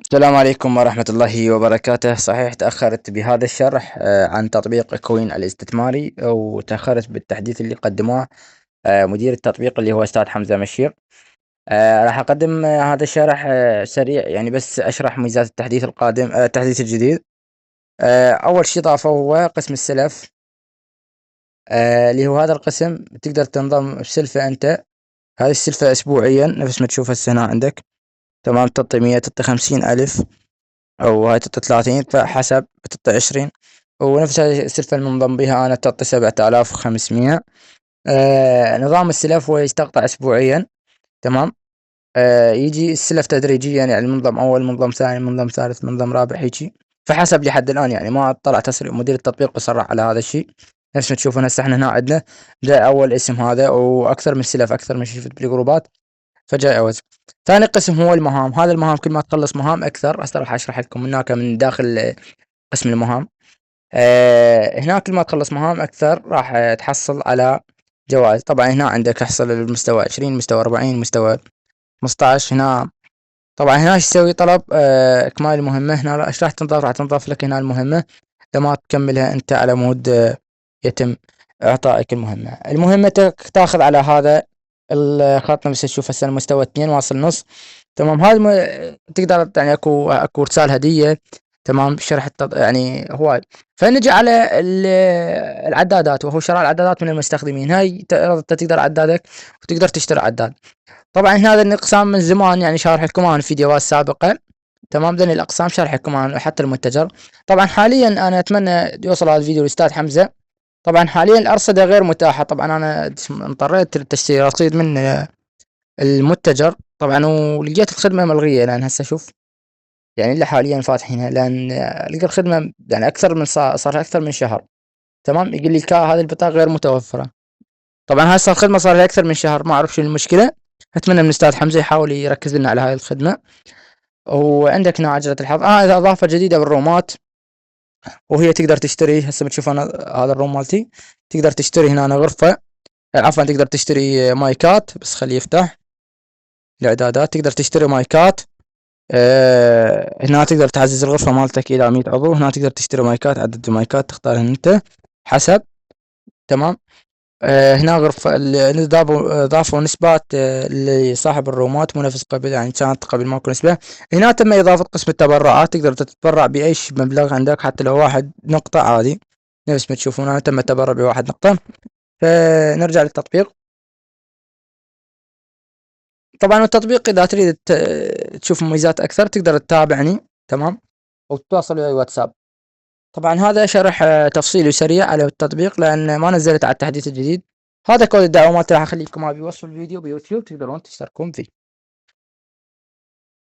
السلام عليكم ورحمة الله وبركاته. صحيح تأخرت بهذا الشرح عن تطبيق كوين الاستثماري، وتأخرت بالتحديث اللي قدموه مدير التطبيق اللي هو أستاذ حمزة مشير. راح أقدم هذا الشرح سريع، يعني بس أشرح ميزات التحديث القادم، التحديث الجديد. أول شي ضافه هو قسم السلف، اللي هو هذا القسم تقدر تنضم بسلفة أنت. هذه السلفة أسبوعيا نفس ما تشوف هسه هنا عندك. تمام، تعطي 100، تعطي 50 ألف، أو هاي تعطي 30، فحسب تعطي 20. ونفس هاي السلفة المنضم بها أنا تعطي 7500. نظام السلف هو يستقطع أسبوعيا. تمام. يجي السلف تدريجيا، يعني منظم أول، منظم ثاني، منظم ثالث، منظم رابع، هيجي فحسب لحد الآن. يعني ما طلع تسريع مدير التطبيق وصرح على هذا الشيء. نفس ما تشوفون هسه احنا هنا عندنا جاء أول اسم هذا، وأكثر من سلف، أكثر من شفت بالجروبات، فجاء عوز. ثاني قسم هو المهام. هذا المهام كل ما تخلص مهام أكثر، هسه راح أشرح لكم هناك من داخل قسم المهام. هناك كل ما تخلص مهام أكثر راح تحصل على جوائز. طبعا هنا عندك تحصل المستوى 20، مستوى 40، مستوى 15. هنا طبعا هنا ايش تسوي؟ طلب إكمال المهمة. هنا ايش راح تنضاف؟ راح تنضاف لك هنا المهمة لما تكملها أنت على مود يتم إعطائك المهمة. المهمة تاخذ على هذا الخط، نفس تشوف هسه المستوى 2 واصل نص. تمام. هذا تقدر يعني اكو رسالة هدية. تمام. شرح يعني هواي. فنجي على العدادات، وهو شراء العدادات من المستخدمين. هاي انت تقدر عدادك وتقدر تشتري عداد. طبعا هذا الاقسام من زمان، يعني شارح لكم عن فيديوهات سابقة. تمام. ذني الاقسام شارح لكم عن حتى المتجر. طبعا حاليا انا اتمنى يوصل هذا الفيديو للاستاذ حمزة. طبعا حاليا الارصدة غير متاحة. طبعا انا اضطريت لتشتري رصيد من المتجر طبعا، ولقيت الخدمة ملغية لان هسه شوف، يعني الا حاليا فاتحينها لان لقى الخدمة يعني اكثر من صار اكثر من شهر. تمام. يقول لي هذه البطاقة غير متوفرة. طبعا هسه الخدمة صار لها اكثر من شهر، ما اعرف شو المشكلة. اتمنى من الاستاذ حمزة يحاول يركز لنا على هاي الخدمة. وعندك هنا عجلة الحظ، اذا اضافة جديدة بالرومات، وهي تقدر تشتري. هسه بتشوف انا هذا الروم مالتي، تقدر تشتري هنا أنا غرفة، عفوا تقدر تشتري مايكات. بس خليه يفتح الاعدادات. تقدر تشتري مايكات. هنا تقدر تعزز الغرفة مالتك الى 100 عضو. هنا تقدر تشتري مايكات، عدد المايكات تختارها انت حسب. تمام. هنا غرفة ضافوا نسبات لصاحب الرومات، مو نفس قبل، يعني كانت قبل ماكو نسبة. هنا تم إضافة قسم التبرعات، تقدر تتبرع بأي مبلغ عندك، حتى لو 1 نقطة عادي. نفس ما تشوفون هنا تم التبرع ب1 نقطة. فنرجع للتطبيق. طبعا التطبيق إذا تريد تشوف مميزات أكثر تقدر تتابعني. تمام. وتتواصل وياي واتساب. طبعا هذا شرح تفصيلي سريع على التطبيق، لأن ما نزلت على التحديث الجديد. هذا كود الدعوة مالته، راح اخليكم بوصف الفيديو بيوتيوب، تقدرون تشتركون فيه.